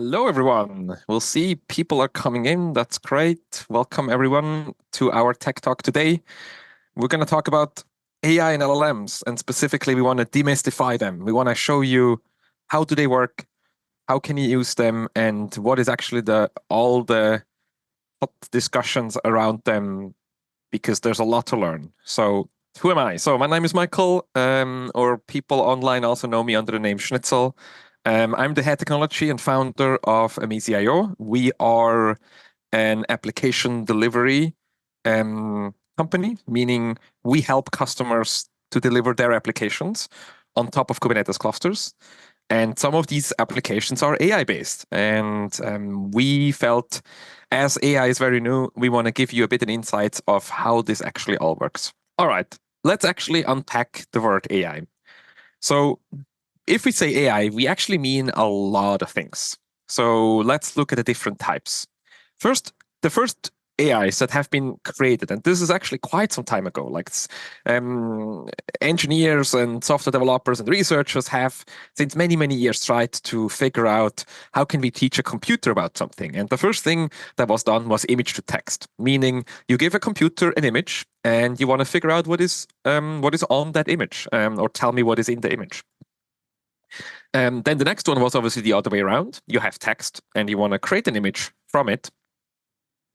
Hello, everyone. We'll see people are coming in. That's great. Welcome, everyone, to our Tech Talk today. We're going to talk about AI and LLMs, and specifically, we want to demystify them. We want to show you how do they work, how can you use them, and what is actually all the hot discussions around them, because there's a lot to learn. So, who am I? So, my name is Michael, or people online also know me under the name Schnitzel. I'm the head technology and founder of Amizi.io. We are an application delivery company, meaning we help customers to deliver their applications on top of Kubernetes clusters. And some of these applications are AI based. And we felt, as AI is very new, we want to give you a bit of insights of how this actually all works. All right, let's actually unpack the word AI. So if we say AI, we actually mean a lot of things. So let's look at the different types. First, the first AIs that have been created, and this is actually quite some time ago, like engineers and software developers and researchers have since many, many years tried to figure out how can we teach a computer about something. And the first thing that was done was image to text, meaning you give a computer an image and you want to figure out what is on that image, or tell me what is in the image. Then the next one was obviously the other way around. You have text and you want to create an image from it.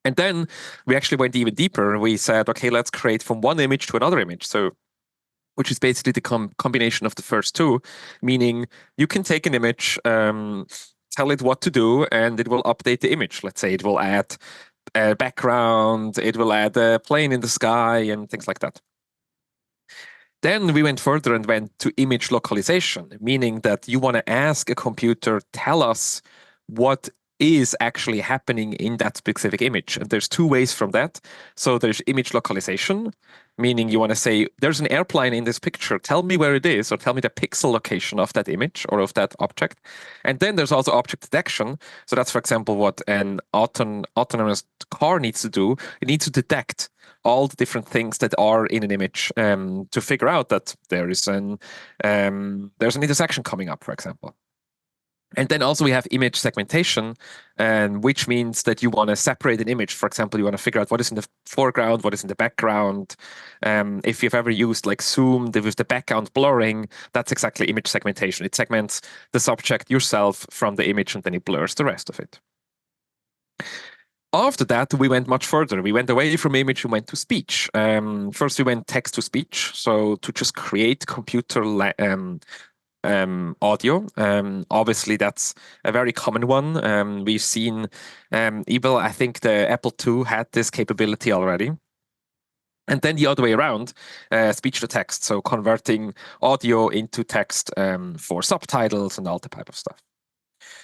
And then we actually went even deeper. We said, okay, let's create from one image to another image. So, which is basically the combination of the first two, meaning you can take an image, tell it what to do, and it will update the image. Let's say it will add a background, it will add a plane in the sky, and things like that. Then we went further and went to image localization, meaning that you want to ask a computer, tell us what is actually happening in that specific image. And there's two ways from that. So there's image localization, meaning you want to say, there's an airplane in this picture, tell me where it is, or tell me the pixel location of that image or of that object. And then there's also object detection. So that's, for example, what an autonomous car needs to do. It needs to detect all the different things that are in an image to figure out that there's an intersection coming up, for example. And then also we have image segmentation, which means that you want to separate an image. For example, you want to figure out what is in the foreground, what is in the background. If you've ever used like Zoom with the background blurring, that's exactly image segmentation. It segments the subject yourself from the image and then it blurs the rest of it. After that, we went much further. We went away from image and went to speech. First, we went text to speech, so to just create computer audio. Obviously, that's a very common one. We've seen, even I think the Apple II had this capability already. And then the other way around, speech to text, so converting audio into text for subtitles and all the type of stuff.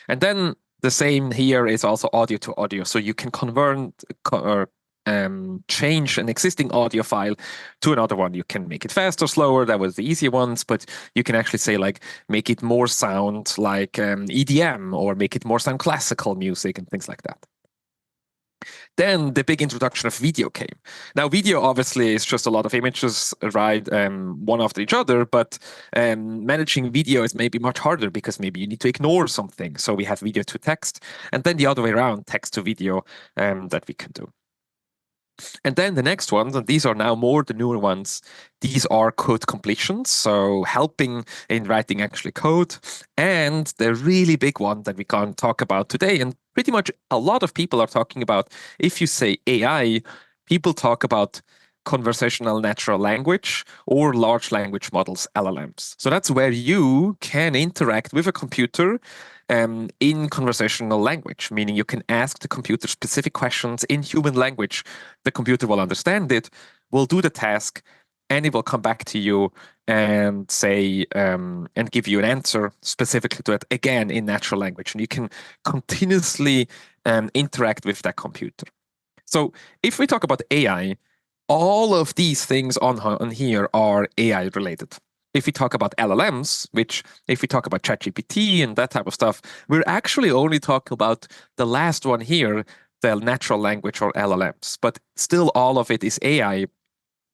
And then the same here is also audio to audio. So you can convert or change an existing audio file to another one. You can make it faster, slower. That was the easier ones, but you can actually say like make it more sound like EDM or make it more sound classical music and things like that. Then the big introduction of video came. Now, video obviously is just a lot of images, right, one after each other, but managing video is maybe much harder because maybe you need to ignore something. So we have video to text, and then the other way around, text to video that we can do. And then the next ones, and these are now more the newer ones, these are code completions, so helping in writing actually code. And the really big one that we can't talk about today, and pretty much a lot of people are talking about, if you say AI, people talk about conversational natural language or large language models, LLMs. So that's where you can interact with a computer in conversational language, meaning you can ask the computer specific questions in human language. The computer will understand it, will do the task, and it will come back to you and say and give you an answer specifically to it, again in natural language. And you can continuously interact with that computer. So if we talk about AI, all of these things on here are AI related. If we talk about LLMs, which if we talk about ChatGPT and that type of stuff, we're actually only talking about the last one here, the natural language or LLMs, but still all of it is AI.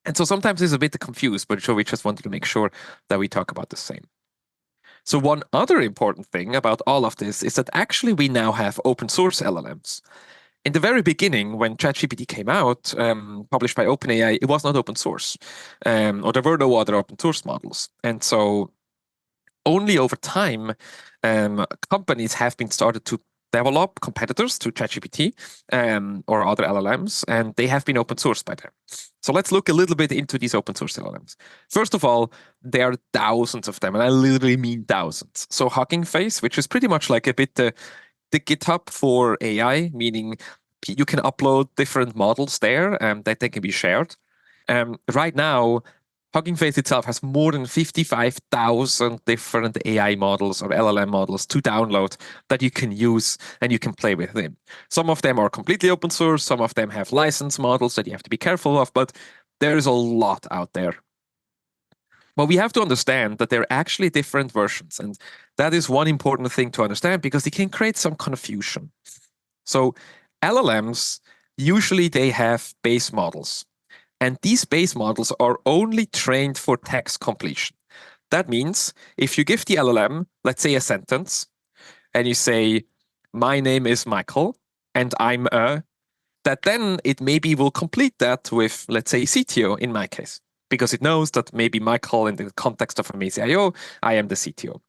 And so sometimes it's a bit confused, but so we just wanted to make sure that we talk about the same. So one other important thing about all of this is that actually we now have open source LLMs. In the very beginning, when ChatGPT came out, published by OpenAI, it was not open source, or there were no other open source models. And so only over time, companies have been started to develop competitors to ChatGPT or other LLMs, and they have been open source by them. So let's look a little bit into these open source LLMs. First of all, there are thousands of them, and I literally mean thousands. So Hugging Face, which is pretty much like a bit the GitHub for AI, meaning you can upload different models there that they can be shared. Right now, Hugging Face itself has more than 55,000 different AI models or LLM models to download that you can use and you can play with them. Some of them are completely open source, some of them have license models that you have to be careful of, but there is a lot out there. But we have to understand that there are actually different versions, and that is one important thing to understand because it can create some confusion. So LLMs, usually they have base models. And these base models are only trained for text completion. That means if you give the LLM, let's say a sentence, and you say, my name is Michael, and I'm a, that then it maybe will complete that with, let's say, CTO in my case, because it knows that maybe Michael, in the context of Amaze.io, I am the CTO.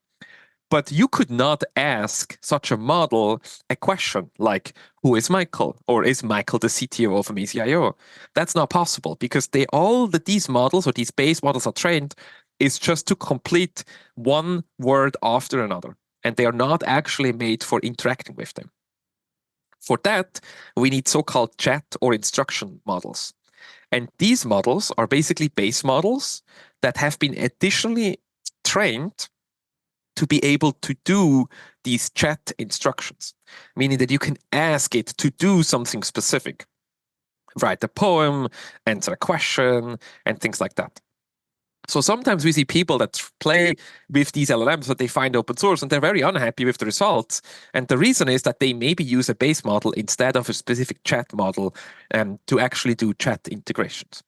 But you could not ask such a model a question like, who is Michael? Or is Michael the CTO of Amaze.io? That's not possible because these models or these base models are trained is just to complete one word after another. And they are not actually made for interacting with them. For that, we need so-called chat or instruction models. And these models are basically base models that have been additionally trained to be able to do these chat instructions, meaning that you can ask it to do something specific, write a poem, answer a question, and things like that. So sometimes we see people that play with these LLMs that they find open source and they're very unhappy with the results. And the reason is that they maybe use a base model instead of a specific chat model to actually do chat integrations.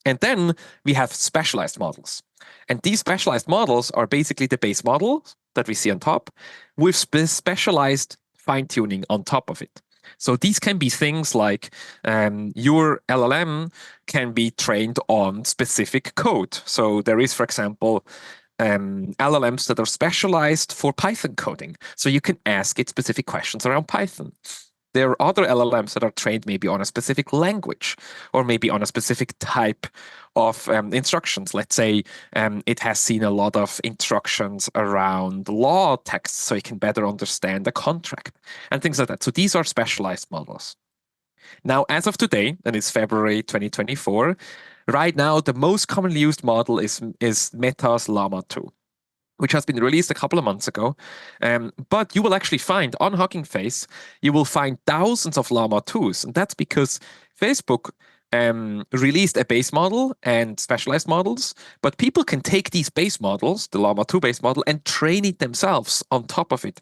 And then we have specialized models. And these specialized models are basically the base models that we see on top with specialized fine tuning on top of it. So these can be things like your LLM can be trained on specific code. So there is, for example, LLMs that are specialized for Python coding. So you can ask it specific questions around Python. There are other LLMs that are trained maybe on a specific language or maybe on a specific type of instructions. Let's say it has seen a lot of instructions around law texts so it can better understand the contract and things like that. So these are specialized models. Now, as of today, and it's February 2024, right now the most commonly used model is Meta's Llama 2, which has been released a couple of months ago. But you will actually find on Hugging Face, you will find thousands of Llama 2s. And that's because Facebook released a base model and specialized models, but people can take these base models, the Llama 2 base model, and train it themselves on top of it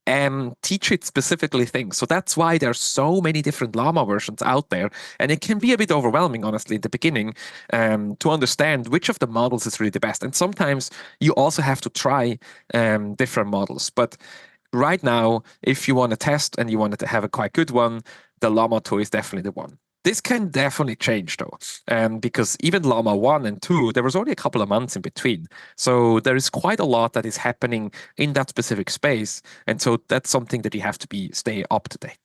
and teach it specifically things. So that's why there's so many different Llama versions out there. And it can be a bit overwhelming, honestly, in the beginning to understand which of the models is really the best. And sometimes you also have to try different models. But right now, if you want to test and you want to have a quite good one, the Llama 2 is definitely the one. This can definitely change though, because even Llama 1 and 2, there was only a couple of months in between. So there is quite a lot that is happening in that specific space. And so that's something that you have to stay up to date.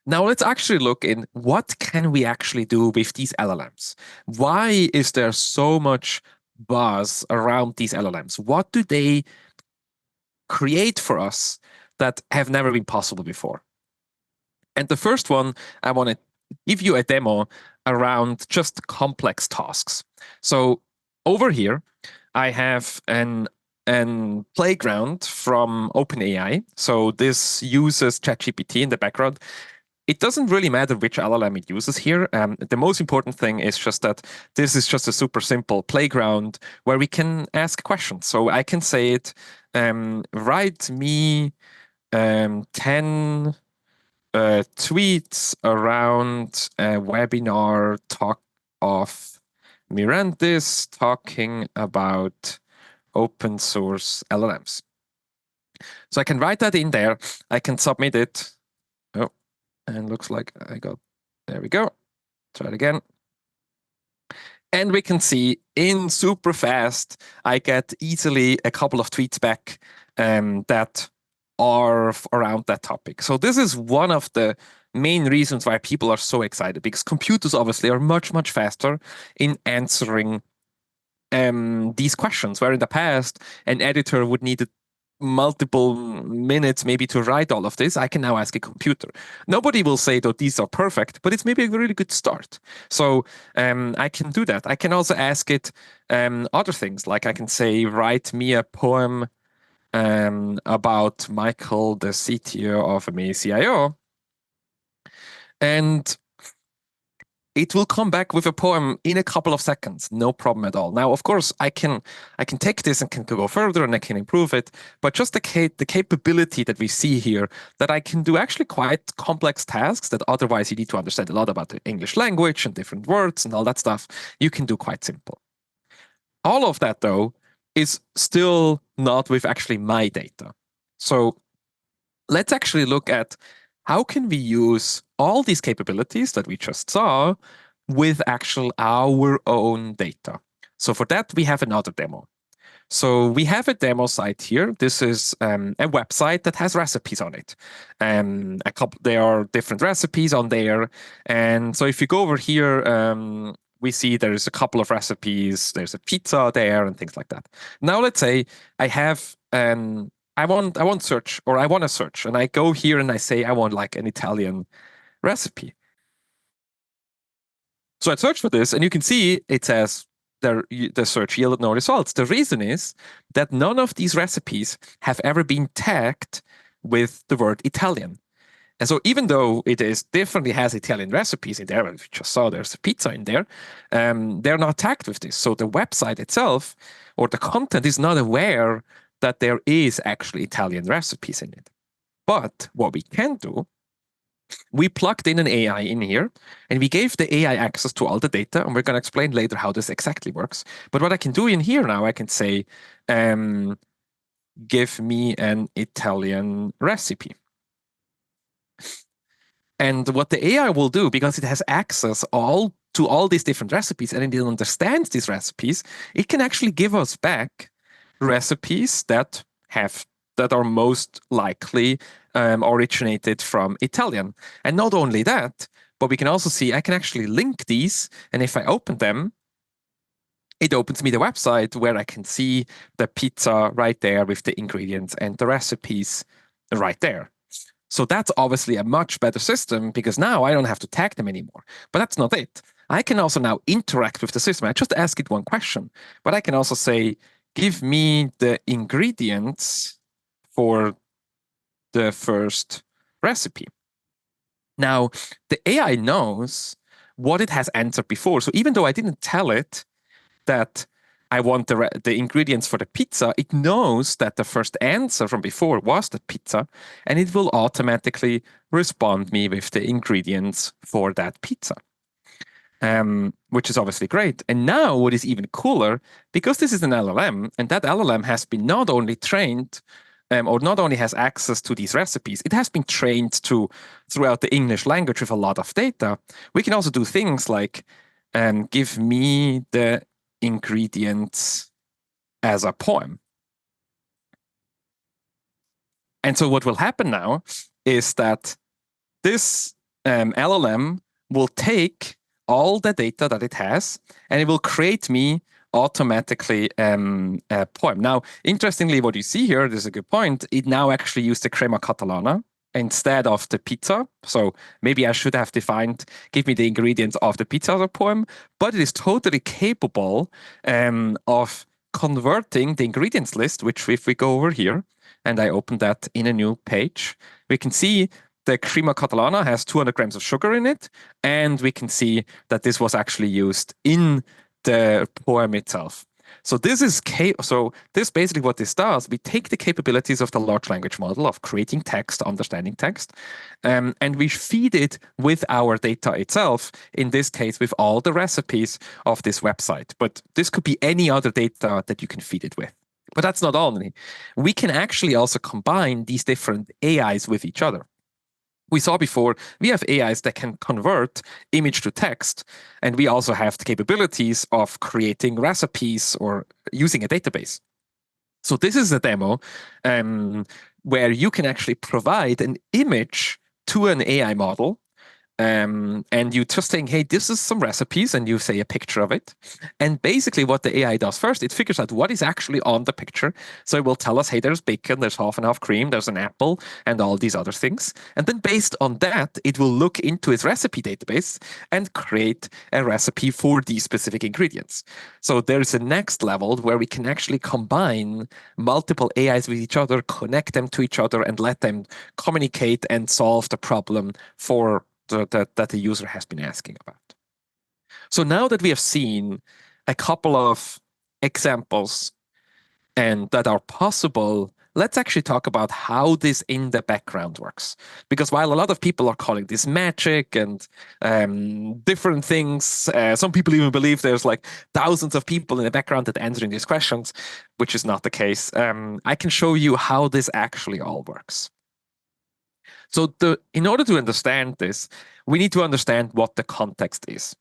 Now let's actually look in what can we actually do with these LLMs? Why is there so much buzz around these LLMs? What do they create for us that have never been possible before? And the first one, I want to give you a demo around just complex tasks. So over here, I have an playground from OpenAI. So this uses ChatGPT in the background. It doesn't really matter which LLM it uses here. The most important thing is just that this is just a super simple playground where we can ask questions. So I can say it, write me 10 tweets around a webinar talk of Mirantis talking about open source LLMs. So I can write that in there. I can submit it. Oh, and looks like there we go. Try it again. And we can see in super fast, I get easily a couple of tweets back that are around that topic. So this is one of the main reasons why people are so excited, because computers obviously are much, much faster in answering these questions, where in the past, an editor would need multiple minutes maybe to write all of this. I can now ask a computer. Nobody will say that these are perfect, but it's maybe a really good start. So I can do that. I can also ask it other things, like I can say, write me a poem about Michael, the CTO of a CIO, and it will come back with a poem in a couple of seconds, no problem at all. Now, of course, I can take this and can go further and I can improve it, but just the capability that we see here, that I can do actually quite complex tasks that otherwise you need to understand a lot about the English language and different words and all that stuff, you can do quite simple. All of that, though, is still not with actually my data. So let's actually look at how can we use all these capabilities that we just saw with actual our own data. So for that, we have another demo. So we have a demo site here. This is a website that has recipes on it. There are different recipes on there. And so if you go over here, we see there's a couple of recipes. There's a pizza there and things like that. Now let's say I have I want to search, and I go here and I say I want like an Italian recipe. So I search for this, and you can see it says the search yielded no results. The reason is that none of these recipes have ever been tagged with the word Italian. And so even though it definitely has Italian recipes in there, and we just saw there's a pizza in there, they're not tagged with this. So the website itself or the content is not aware that there is actually Italian recipes in it. But what we can do, we plugged in an AI in here, and we gave the AI access to all the data, and we're going to explain later how this exactly works. But what I can do in here now, I can say, give me an Italian recipe. And what the AI will do, because it has access to all these different recipes, and it understands these recipes, it can actually give us back recipes that are most likely originated from Italian. And not only that, but we can also see I can actually link these, and if I open them, it opens me the website where I can see the pizza right there with the ingredients and the recipes right there. So that's obviously a much better system, because now I don't have to tag them anymore. But that's not it. I can also now interact with the system. I just ask it one question, but I can also say, give me the ingredients for the first recipe. Now, the AI knows what it has answered before. So even though I didn't tell it that I want the ingredients for the pizza, it knows that the first answer from before was the pizza, and it will automatically respond me with the ingredients for that pizza, which is obviously great. And now what is even cooler, because this is an LLM, and that LLM has been not only trained or not only has access to these recipes, it has been trained throughout the English language with a lot of data. We can also do things like give me the ingredients as a poem. And so what will happen now is that this LLM will take all the data that it has, and it will create me automatically a poem. Now, interestingly, what you see here, there's a good point, it now actually used the crema catalana instead of the pizza. So maybe I should have defined, give me the ingredients of the pizza as a poem, but it is totally capable of converting the ingredients list, which if we go over here and I open that in a new page, we can see the crema catalana has 200 grams of sugar in it, and we can see that this was actually used in the poem itself. So this basically what this does, we take the capabilities of the large language model of creating text, understanding text, and we feed it with our data itself, in this case with all the recipes of this website. But this could be any other data that you can feed it with. But that's not only. We can actually also combine these different AIs with each other. We saw before, we have AIs that can convert image to text, and we also have the capabilities of creating recipes or using a database. So this is a demo where you can actually provide an image to an AI model, and you just saying, hey, this is some recipes, and you say a picture of it. And basically what the AI does first, it figures out what is actually on the picture. So it will tell us, hey, there's bacon, there's half and half cream, there's an apple, and all these other things. And then based on that, it will look into its recipe database and create a recipe for these specific ingredients. So there's a next level where we can actually combine multiple AIs with each other, connect them to each other, and let them communicate and solve the problem for that the user has been asking about. So now that we have seen a couple of examples and that are possible, let's actually talk about how this in the background works. Because while a lot of people are calling this magic and different things, some people even believe there's like thousands of people in the background that answering these questions, which is not the case. I can show you how this actually all works. So in order to understand this, we need to understand what the context is.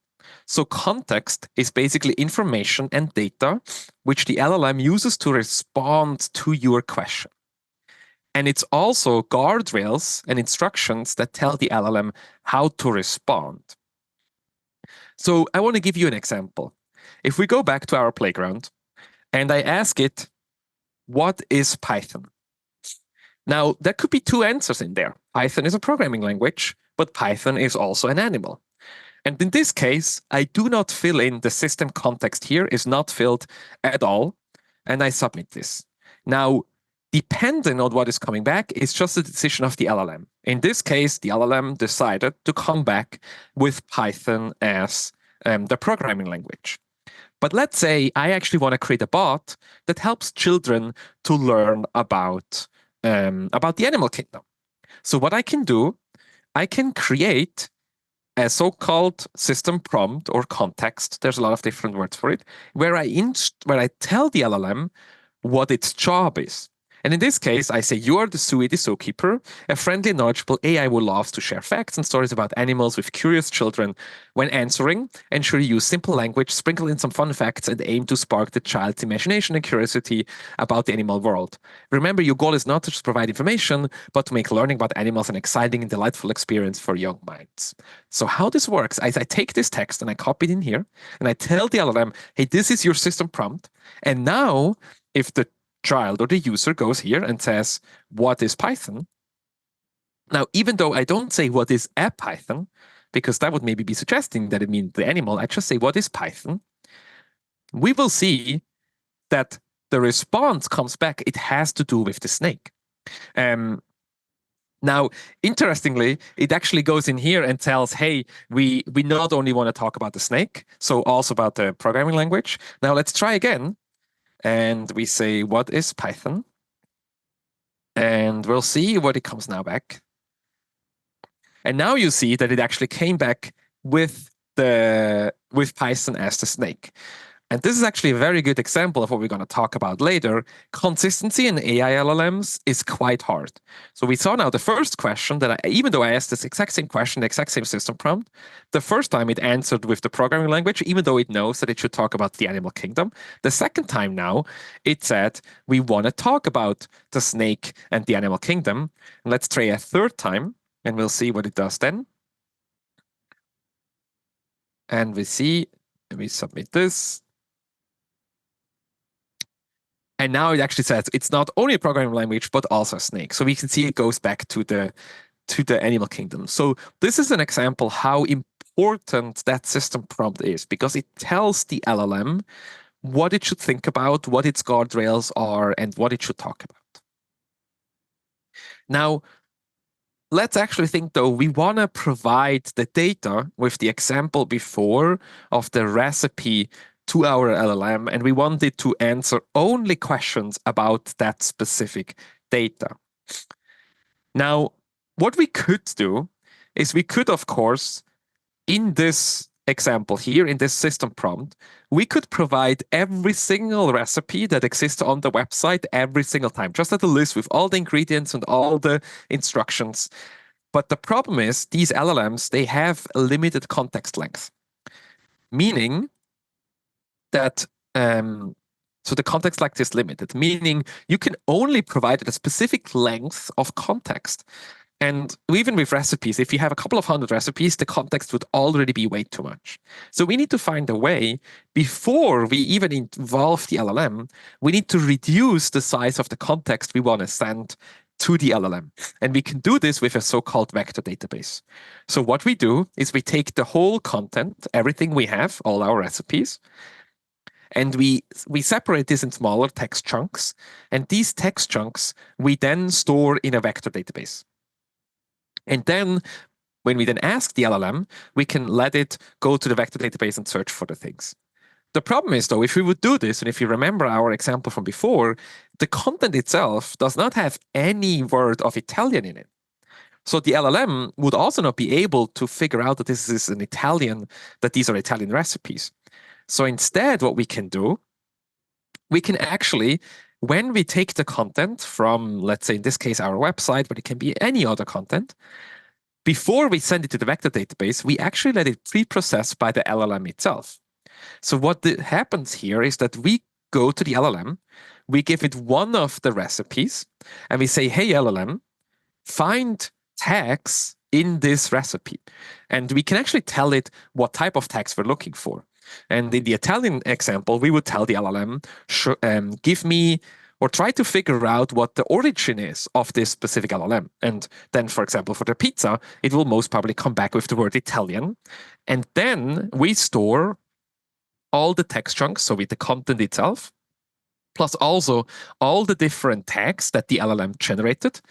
So context is basically information and data which the LLM uses to respond to your question. And it's also guardrails and instructions that tell the LLM how to respond. So I want to give you an example. If we go back to our playground and I ask it, what is Python? Now, there could be two answers in there. Python is a programming language, but Python is also an animal. And in this case, I do not fill in the system context here, is not filled at all, and I submit this. Now, depending on what is coming back, it's just a decision of the LLM. In this case, the LLM decided to come back with Python as the programming language. But let's say I actually want to create a bot that helps children to learn about the animal kingdom. So what I can do, I can create a so-called system prompt or context. There's a lot of different words for it, where I tell the LLM what its job is. And in this case, I say, you are the zookeeper, a friendly, knowledgeable AI who loves to share facts and stories about animals with curious children. When answering, ensure you use simple language, sprinkle in some fun facts, and aim to spark the child's imagination and curiosity about the animal world. Remember, your goal is not to just provide information, but to make learning about animals an exciting and delightful experience for young minds. So how this works is I take this text and I copy it in here, and I tell the LLM, hey, this is your system prompt. And now, if the child or the user goes here and says, what is Python? Now, even though I don't say what is a Python, because that would maybe be suggesting that it means the animal, I just say what is Python. We will see that the response comes back. It has to do with the snake. Now, interestingly, it actually goes in here and tells, hey, we not only want to talk about the snake, so also about the programming language. Now, let's try again. And we say, what is Python? And we'll see what it comes now back. And now you see that it actually came back with Python as the snake. And this is actually a very good example of what we're going to talk about later. Consistency in AI LLMs is quite hard. So we saw now the first question that even though I asked this exact same question, the exact same system prompt, the first time it answered with the programming language, even though it knows that it should talk about the animal kingdom. The second time now, it said, we want to talk about the snake and the animal kingdom. And let's try a third time, and we'll see what it does then. And we submit this. And now it actually says it's not only a programming language, but also a snake. So we can see it goes back to the animal kingdom. So this is an example how important that system prompt is, because it tells the LLM what it should think about, what its guardrails are, and what it should talk about. Now, let's actually think, though, we want to provide the data with the example before of the recipe to our LLM, and we want it to answer only questions about that specific data. Now, what we could do is we could, of course, in this example here in this system prompt, we could provide every single recipe that exists on the website every single time, just at a list with all the ingredients and all the instructions. But the problem is these LLMs, they have a limited context length, meaning that so the context length is limited, meaning you can only provide a specific length of context. And even with recipes, if you have a couple of hundred recipes, the context would already be way too much. So we need to find a way, before we even involve the LLM, we need to reduce the size of the context we want to send to the LLM. And we can do this with a so-called vector database. So what we do is we take the whole content, everything we have, all our recipes, and we separate this in smaller text chunks. And these text chunks we then store in a vector database. And then when we then ask the LLM, we can let it go to the vector database and search for the things. The problem is, though, if we would do this, and if you remember our example from before, the content itself does not have any word of Italian in it. So the LLM would also not be able to figure out that this is an Italian, that these are Italian recipes. So instead, what we can do, we can actually, when we take the content from, let's say in this case, our website, but it can be any other content, before we send it to the vector database, we actually let it pre-process by the LLM itself. So what happens here is that we go to the LLM, we give it one of the recipes, and we say, hey, LLM, find tags in this recipe. And we can actually tell it what type of tags we're looking for. And in the Italian example, we would tell the LLM, give me or try to figure out what the origin is of this specific LLM. And then, for example, for the pizza, it will most probably come back with the word Italian. And then we store all the text chunks, so with the content itself, plus also all the different tags that the LLM generated.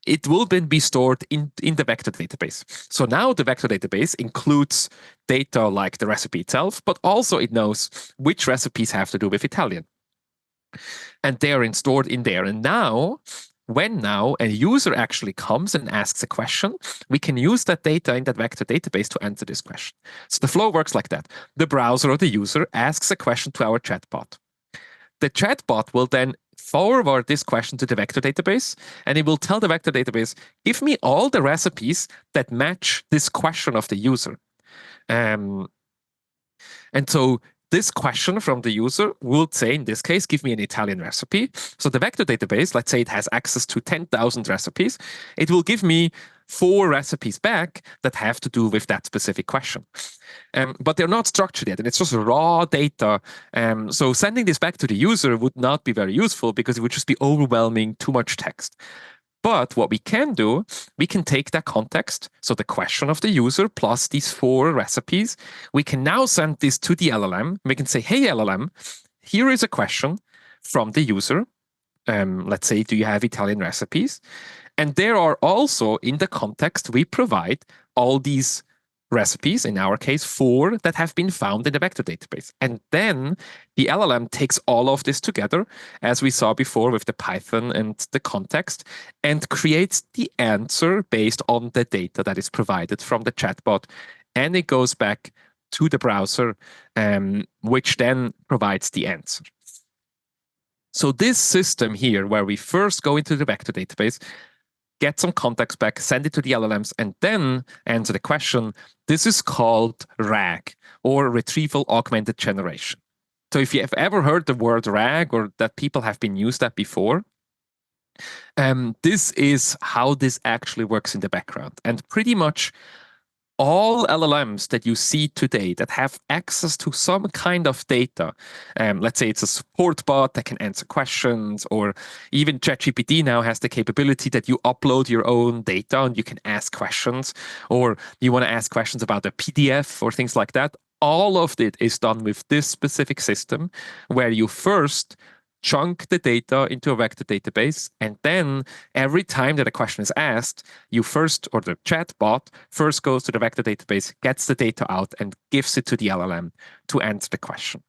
It will then be stored in the vector database. So now the vector database includes data like the recipe itself, but also it knows which recipes have to do with Italian. And they are stored in there. And now, when a user actually comes and asks a question, we can use that data in that vector database to answer this question. So the flow works like that. The browser or the user asks a question to our chatbot. The chatbot will then forward this question to the vector database, and it will tell the vector database, give me all the recipes that match this question of the user. And so this question from the user will say, in this case, give me an Italian recipe. So the vector database, let's say it has access to 10,000 recipes, it will give me 4 recipes back that have to do with that specific question. But they're not structured yet, and it's just raw data. So sending this back to the user would not be very useful because it would just be overwhelming too much text. But what we can do, we can take that context, so the question of the user plus these 4 recipes, we can now send this to the LLM. We can say, hey, LLM, here is a question from the user. Let's say, do you have Italian recipes? And there are also, in the context, we provide all these recipes, in our case, 4 that have been found in the vector database. And then the LLM takes all of this together, as we saw before with the Python and the context, and creates the answer based on the data that is provided from the chatbot. And it goes back to the browser, which then provides the answer. So this system here, where we first go into the vector database, get some context back, send it to the LLMs, and then answer the question, this is called RAG, or retrieval-augmented generation. So if you have ever heard the word RAG, or that people have been used that before, this is how this actually works in the background. And pretty much all LLMs that you see today that have access to some kind of data, let's say it's a support bot that can answer questions, or even ChatGPT now has the capability that you upload your own data and you can ask questions, or you want to ask questions about a PDF or things like that. All of it is done with this specific system, where you first chunk the data into a vector database, and then every time that a question is asked, you first, or the chatbot first goes to the vector database, gets the data out, and gives it to the LLM to answer the question.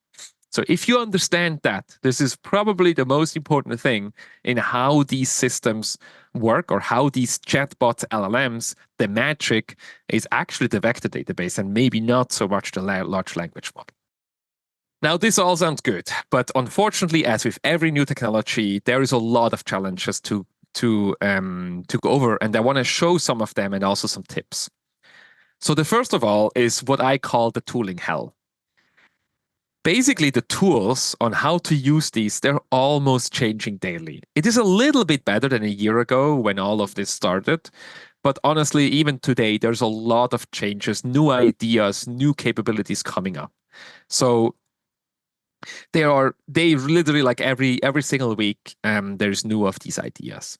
So if you understand that, this is probably the most important thing in how these systems work or how these chatbots, LLMs, the magic is actually the vector database and maybe not so much the large language model. Now, this all sounds good, but unfortunately, as with every new technology, there is a lot of challenges to go over, and I want to show some of them and also some tips. So the first of all is what I call the tooling hell. Basically, the tools on how to use these, they're almost changing daily. It is a little bit better than a year ago when all of this started. But honestly, even today, there's a lot of changes, new ideas, new capabilities coming up. So they literally like every single week, there's new of these ideas.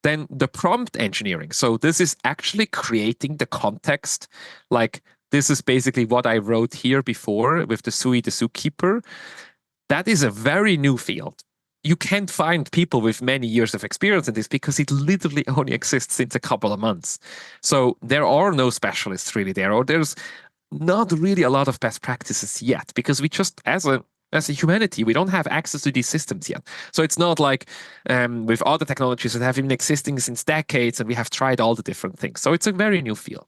Then the prompt engineering. So this is actually creating the context. Like this is basically what I wrote here before with the Sui, the zookeeper. That is a very new field. You can't find people with many years of experience in this because it literally only exists since a couple of months. So there are no specialists really there, or there's not really a lot of best practices yet because we just, as a humanity, we don't have access to these systems yet. So it's not like with other technologies that have been existing since decades and we have tried all the different things. So it's a very new field.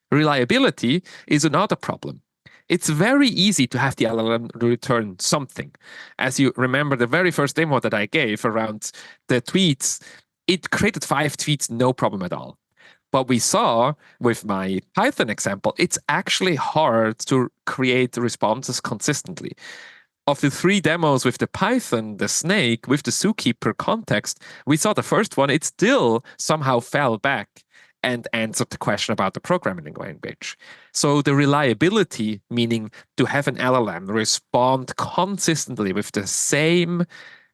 Reliability is another problem. It's very easy to have the LLM return something. As you remember, the very first demo that I gave around the tweets, it created 5 tweets, no problem at all. But we saw with my Python example, it's actually hard to create responses consistently. Of the 3 demos with the Python, the snake, with the zookeeper context, we saw the first one, it still somehow fell back and answered the question about the programming language. So the reliability, meaning to have an LLM respond consistently with the same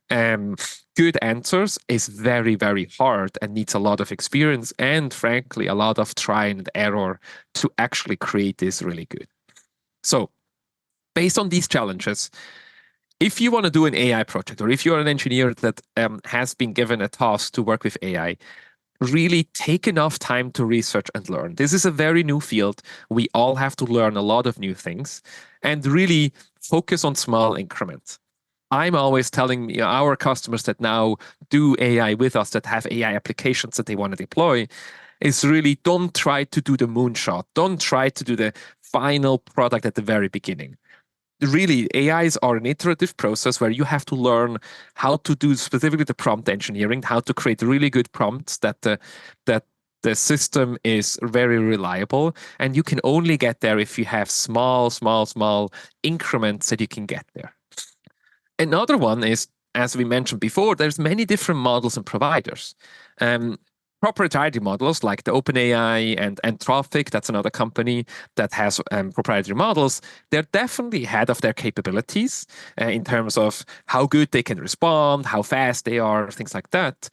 good answers, is very, very hard and needs a lot of experience and, frankly, a lot of try and error to actually create this really good. So based on these challenges, if you want to do an AI project, or if you're an engineer that has been given a task to work with AI, really take enough time to research and learn. This is a very new field. We all have to learn a lot of new things and really focus on small increments. I'm always telling our customers that now do AI with us, that have AI applications that they want to deploy, is really don't try to do the moonshot. Don't try to do the final product at the very beginning. Really, AIs are an iterative process where you have to learn how to do specifically the prompt engineering, how to create really good prompts that the system is very reliable. And you can only get there if you have small increments that you can get there. Another one is, as we mentioned before, there's many different models and providers. Proprietary models like the OpenAI and Anthropic, that's another company that has proprietary models, they're definitely ahead of their capabilities in terms of how good they can respond, how fast they are, things like that.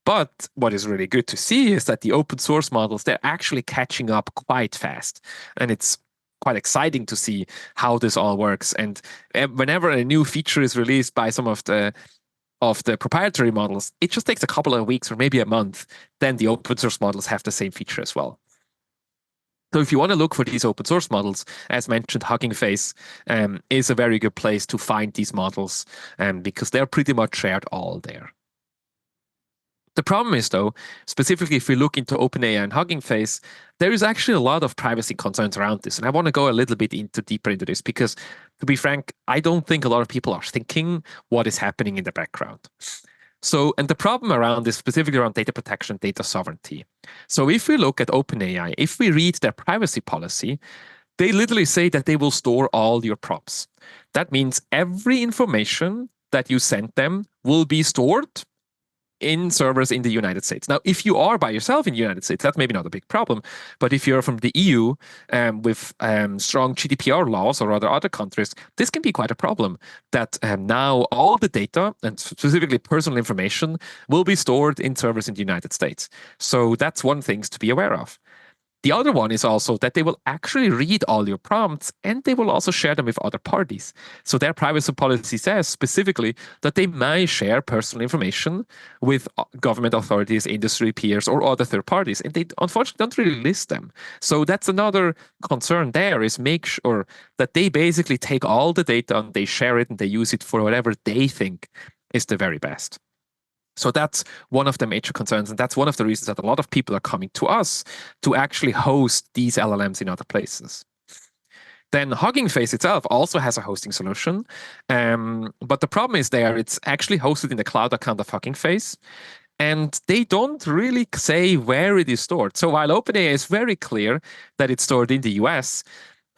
But what is really good to see is that the open source models, they're actually catching up quite fast. And it's quite exciting to see how this all works. And whenever a new feature is released by some of the proprietary models, it just takes a couple of weeks or maybe a month. Then the open source models have the same feature as well. So if you want to look for these open source models, as mentioned, Hugging Face is a very good place to find these models because they're pretty much shared all there. The problem is, though, specifically if we look into OpenAI and Hugging Face, there is actually a lot of privacy concerns around this. And I want to go a little bit deeper into this because, to be frank, I don't think a lot of people are thinking what is happening in the background. So, and the problem around this, specifically around data protection, data sovereignty. So if we look at OpenAI, if we read their privacy policy, they literally say that they will store all your prompts. That means every information that you send them will be stored in servers in the United States. Now, if you are by yourself in the United States, that's maybe not a big problem. But if you're from the EU with strong GDPR laws or other countries, this can be quite a problem that now all the data, and specifically personal information, will be stored in servers in the United States. So that's one thing to be aware of. The other one is also that they will actually read all your prompts and they will also share them with other parties. So their privacy policy says specifically that they might share personal information with government authorities, industry peers, or other third parties. And they unfortunately don't really list them. So that's another concern there, is make sure that they basically take all the data and they share it and they use it for whatever they think is the very best. So that's one of the major concerns, and that's one of the reasons that a lot of people are coming to us to actually host these LLMs in other places. Then Hugging Face itself also has a hosting solution, but the problem is there it's actually hosted in the cloud account of Hugging Face, and they don't really say where it is stored. So while OpenAI is very clear that it's stored in the US,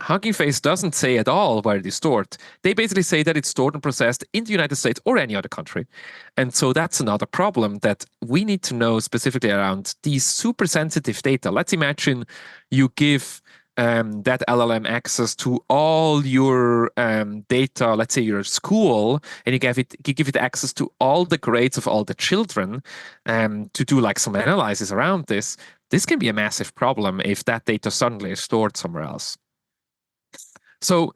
Hugging Face doesn't say at all where it is stored. They basically say that it's stored and processed in the United States or any other country. And so that's another problem that we need to know specifically around these super sensitive data. Let's imagine you give that LLM access to all your data, let's say your school, and you give it access to all the grades of all the children to do like some analysis around this. This can be a massive problem if that data suddenly is stored somewhere else. So,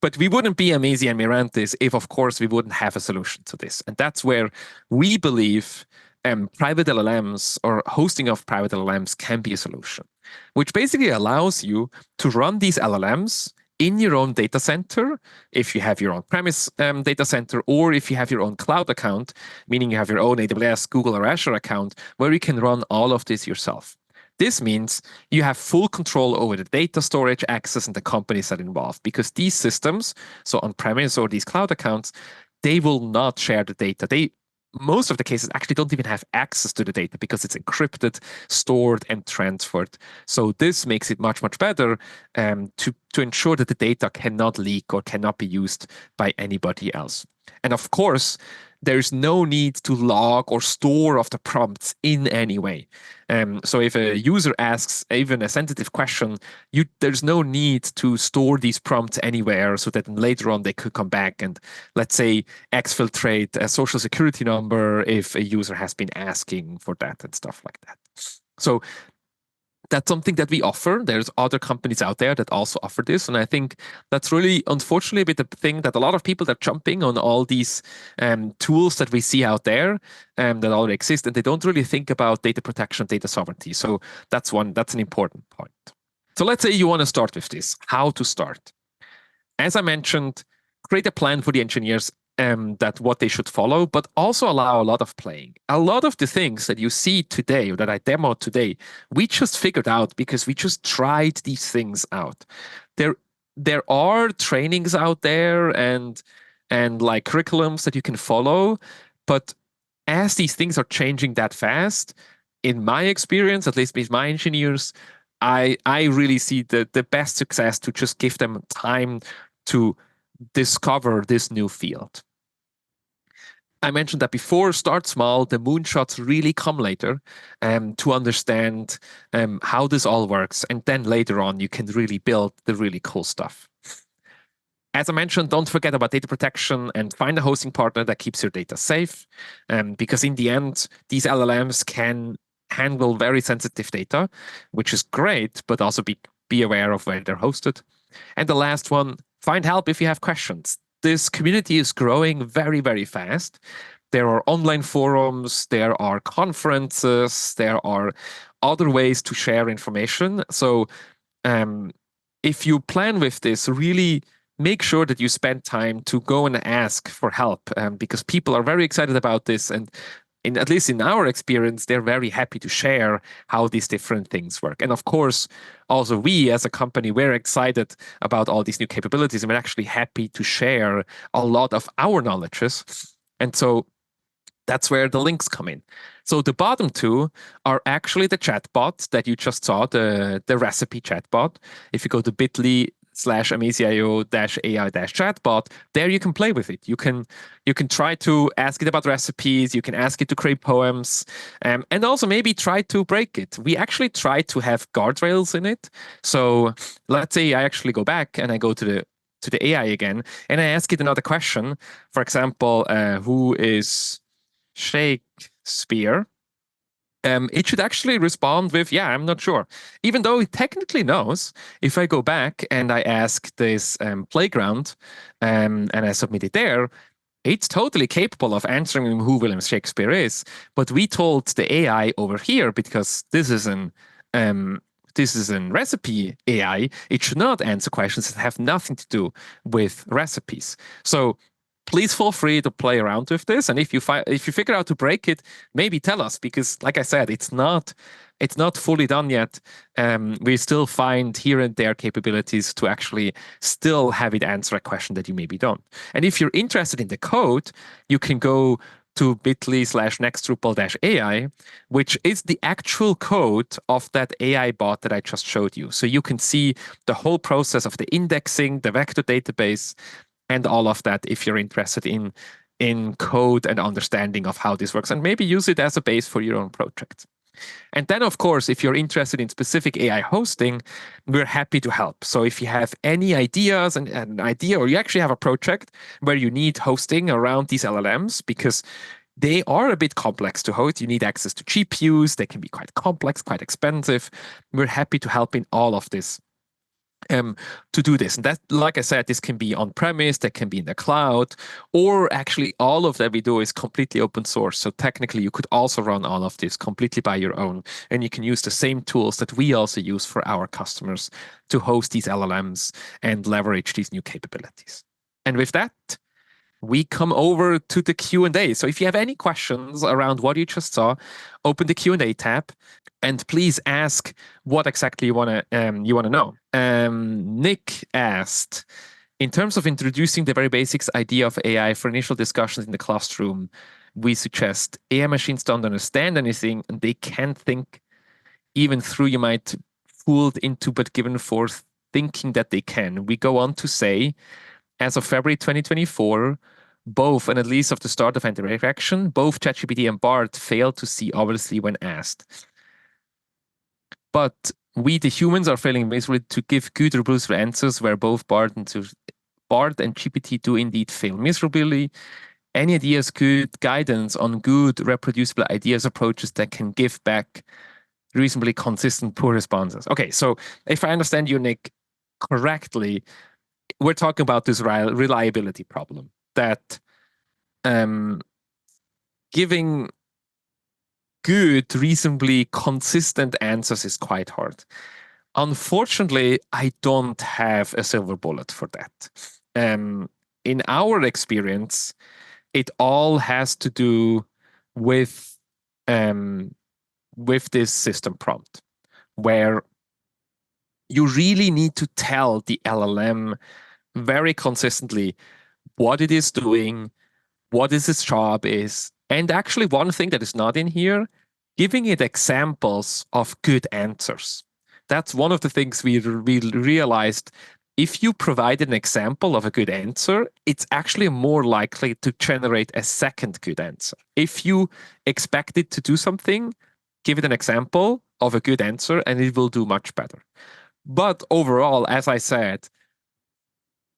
but we wouldn't be Amazy and Mirantis if, of course, we wouldn't have a solution to this. And that's where we believe private LLMs or hosting of private LLMs can be a solution, which basically allows you to run these LLMs in your own data center, if you have your own premise data center, or if you have your own cloud account, meaning you have your own AWS, Google, or Azure account, where you can run all of this yourself. This means you have full control over the data storage, access, and the companies that are involved, because these systems, so on-premise or these cloud accounts, they will not share the data. Most of the cases actually don't even have access to the data because it's encrypted, stored, and transferred. So this makes it much, much better to ensure that the data cannot leak or cannot be used by anybody else. And of course, there's no need to log or store of the prompts in any way. So if a user asks even a sensitive question, there's no need to store these prompts anywhere so that later on they could come back and, let's say, exfiltrate a social security number if a user has been asking for that and stuff like that. So that's something that we offer. There's other companies out there that also offer this. And I think that's really, unfortunately, a bit of the thing that a lot of people are jumping on all these tools that we see out there that already exist, and they don't really think about data protection, data sovereignty. So that's an important point. So let's say you want to start with this. How to start? As I mentioned, create a plan for the engineers that what they should follow, but also allow a lot of playing. A lot of the things that you see today or that I demoed today, we just figured out because we just tried these things out. There are trainings out there and like curriculums that you can follow, but as these things are changing that fast, in my experience, at least with my engineers, I really see the best success to just give them time to discover this new field. I mentioned that before, start small. The moonshots really come later to understand how this all works. And then later on, you can really build the really cool stuff. As I mentioned, don't forget about data protection and find a hosting partner that keeps your data safe. Because in the end, these LLMs can handle very sensitive data, which is great, but also be aware of where they're hosted. And the last one, find help if you have questions. This community is growing very, very fast. There are online forums, there are conferences, there are other ways to share information. So if you plan with this, really make sure that you spend time to go and ask for help because people are very excited about this. And at least in our experience, they're very happy to share how these different things work. And of course, also we as a company, we're excited about all these new capabilities and we're actually happy to share a lot of our knowledges. And so that's where the links come in. So the bottom two are actually the chatbot that you just saw, the recipe chatbot. If you go to bit.ly/amazio-ai-chatbot, there you can play with it. You can try to ask it about recipes. You can ask it to create poems, and also maybe try to break it. We actually try to have guardrails in it. So let's say I actually go back and I go to the AI again, and I ask it another question. For example, who is Shakespeare? It should actually respond with, yeah, I'm not sure. Even though it technically knows, if I go back and I ask this playground and I submit it there, it's totally capable of answering who William Shakespeare is. But we told the AI over here, because um, this is an recipe AI, it should not answer questions that have nothing to do with recipes. So please feel free to play around with this. And if you figure out to break it, maybe tell us, because like I said, it's not fully done yet. We still find here and there capabilities to actually still have it answer a question that you maybe don't. And if you're interested in the code, you can go to bit.ly/nextdrupal-AI, which is the actual code of that AI bot that I just showed you. So you can see the whole process of the indexing, the vector database, and all of that if you're interested in code and understanding of how this works, and maybe use it as a base for your own project. And then, of course, if you're interested in specific AI hosting, we're happy to help. So if you have any ideas and an idea, or you actually have a project where you need hosting around these LLMs, because they are a bit complex to host. You need access to GPUs. They can be quite complex, quite expensive. We're happy to help in all of this to do this. And that, like I said, this can be on premise, that can be in the cloud, or actually all of that we do is completely open source. So technically, you could also run all of this completely by your own, and you can use the same tools that we also use for our customers to host these LLMs and leverage these new capabilities. And with that, we come over to the Q&A. So if you have any questions around what you just saw, open the Q&A tab and please ask what exactly you want to know. Nick asked, in terms of introducing the very basics idea of AI for initial discussions in the classroom, we suggest AI machines don't understand anything and they can't think even through you might fooled into but given forth thinking that they can. We go on to say, as of February 2024, both, and at least of the start of interaction, both ChatGPT and BART failed to see obviously when asked. But we, the humans, are failing miserably to give good reproducible answers where both BART and GPT do indeed fail miserably. Any ideas, good guidance on good reproducible ideas, approaches that can give back reasonably consistent poor responses? Okay, so if I understand you, Nick, correctly, we're talking about this reliability problem that giving good, reasonably consistent answers is quite hard. Unfortunately, I don't have a silver bullet for that. In our experience, it all has to do with this system prompt, where you really need to tell the LLM very consistently what it is doing, what its job is. And actually, one thing that is not in here, giving it examples of good answers. That's one of the things we realized. If you provide an example of a good answer, it's actually more likely to generate a second good answer. If you expect it to do something, give it an example of a good answer and it will do much better. But overall, as I said,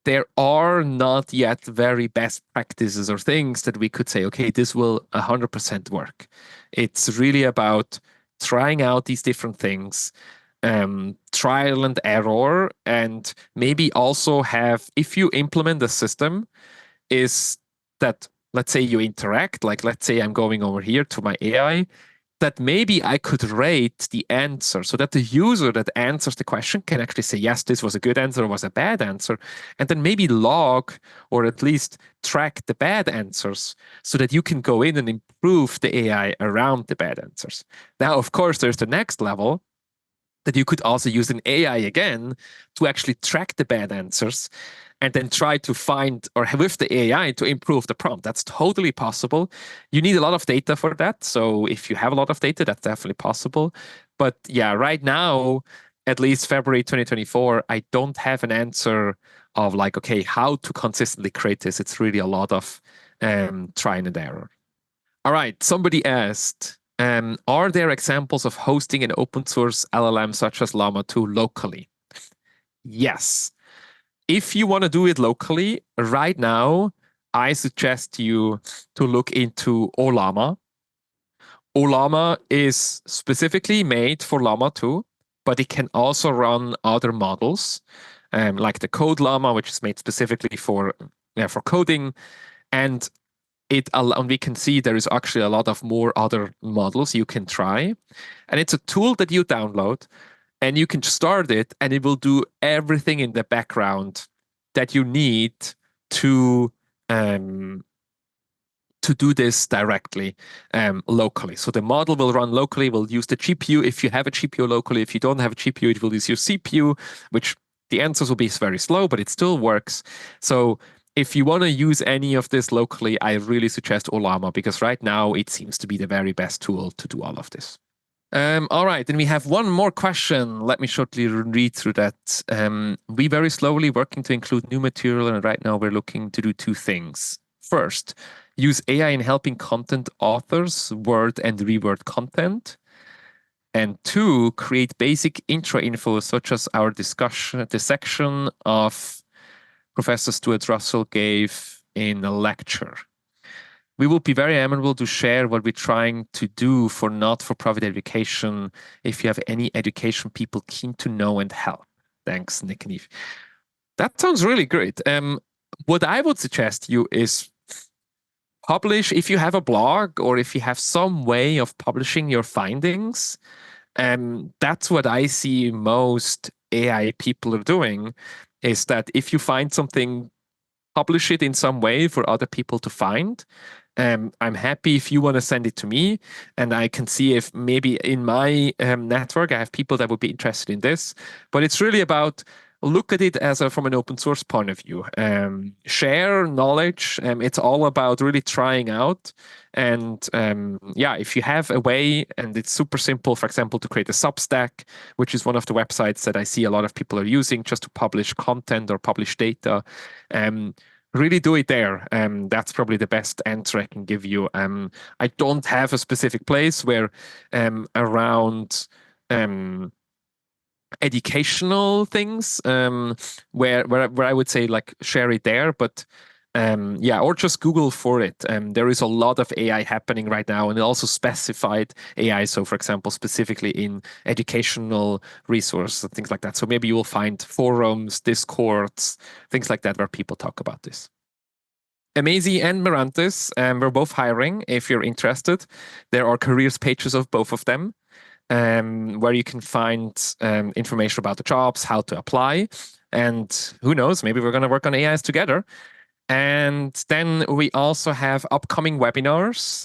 there are not yet very best practices or things that we could say, okay, this will 100% work. It's really about trying out these different things, trial and error, and maybe also have, if you implement the system, is that, let's say you interact, like let's say I'm going over here to my AI, that maybe I could rate the answer so that the user that answers the question can actually say, yes, this was a good answer or was a bad answer, and then maybe log or at least track the bad answers so that you can go in and improve the AI around the bad answers. Now, of course, there's the next level that you could also use an AI again to actually track the bad answers and then try to find, or with the AI, to improve the prompt. That's totally possible. You need a lot of data for that. So if you have a lot of data, that's definitely possible. But yeah, right now, at least February 2024, I don't have an answer of like, okay, how to consistently create this. It's really a lot of trying and error. All right, somebody asked, are there examples of hosting an open source LLM such as Llama 2 locally? Yes. If you want to do it locally, right now, I suggest you to look into Llama. Llama is specifically made for Llama 2, but it can also run other models, like the Code Llama, which is made specifically for coding. And and we can see there is actually a lot of more other models you can try. And it's a tool that you download and you can start it and it will do everything in the background that you need to um, to do this directly locally. So the model will run locally, will use the GPU if you have a GPU locally. If you don't have a GPU, it will use your CPU, which the answers will be very slow, but it still works. So if you want to use any of this locally, I really suggest Llama because right now it seems to be the very best tool to do all of this. All right, and we have one more question. Let me shortly read through that. We very slowly working to include new material, and right now we're looking to do two things. First, use AI in helping content authors word and reword content. And two, create basic intro info such as our dissection of Professor Stuart Russell gave in a lecture. We will be very amenable to share what we're trying to do for not-for-profit education if you have any education people keen to know and help. Thanks, Nick and Eve. That sounds really great. What I would suggest you is publish, if you have a blog or if you have some way of publishing your findings. That's what I see most AI people are doing, is that if you find something, publish it in some way for other people to find. I'm happy if you want to send it to me, and I can see if maybe in my network I have people that would be interested in this. But it's really about look at it as from an open source point of view. Share knowledge. It's all about really trying out. And yeah, if you have a way, and it's super simple, for example, to create a Substack, which is one of the websites that I see a lot of people are using just to publish content or publish data. Really do it there. That's probably the best answer I can give you. I don't have a specific place where around educational things where I would say like share it there, but yeah, or just Google for it. There is a lot of AI happening right now, and also specified AI. So, for example, specifically in educational resources and things like that. So maybe you will find forums, discords, things like that where people talk about this. Amazy and Mirantis, we're both hiring if you're interested. There are careers pages of both of them where you can find information about the jobs, how to apply. And who knows, maybe we're going to work on AIs together. And then we also have upcoming webinars,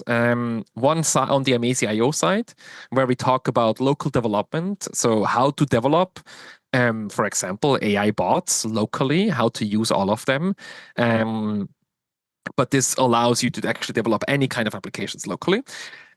one on the Amazy.io side, where we talk about local development. So how to develop, for example, AI bots locally, how to use all of them. But this allows you to actually develop any kind of applications locally.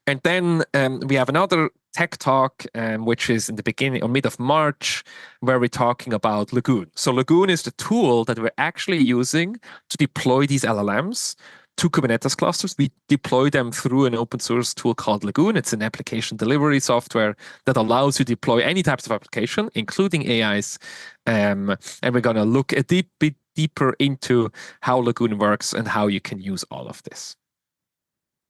And then we have another tech talk, which is in the beginning or mid of March, where we're talking about Lagoon. So Lagoon is the tool that we're actually using to deploy these LLMs to Kubernetes clusters. We deploy them through an open source tool called Lagoon. It's an application delivery software that allows you to deploy any types of application, including AIs. And we're going to look a bit deeper into how Lagoon works and how you can use all of this.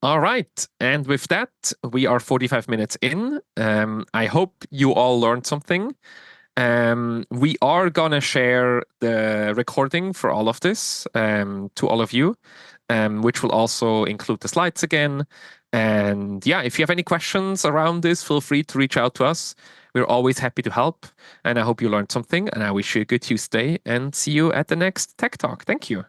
All right. And with that, we are 45 minutes in. I hope you all learned something. We are going to share the recording for all of this to all of you, which will also include the slides again. And yeah, if you have any questions around this, feel free to reach out to us. We're always happy to help. And I hope you learned something. And I wish you a good Tuesday and see you at the next Tech Talk. Thank you.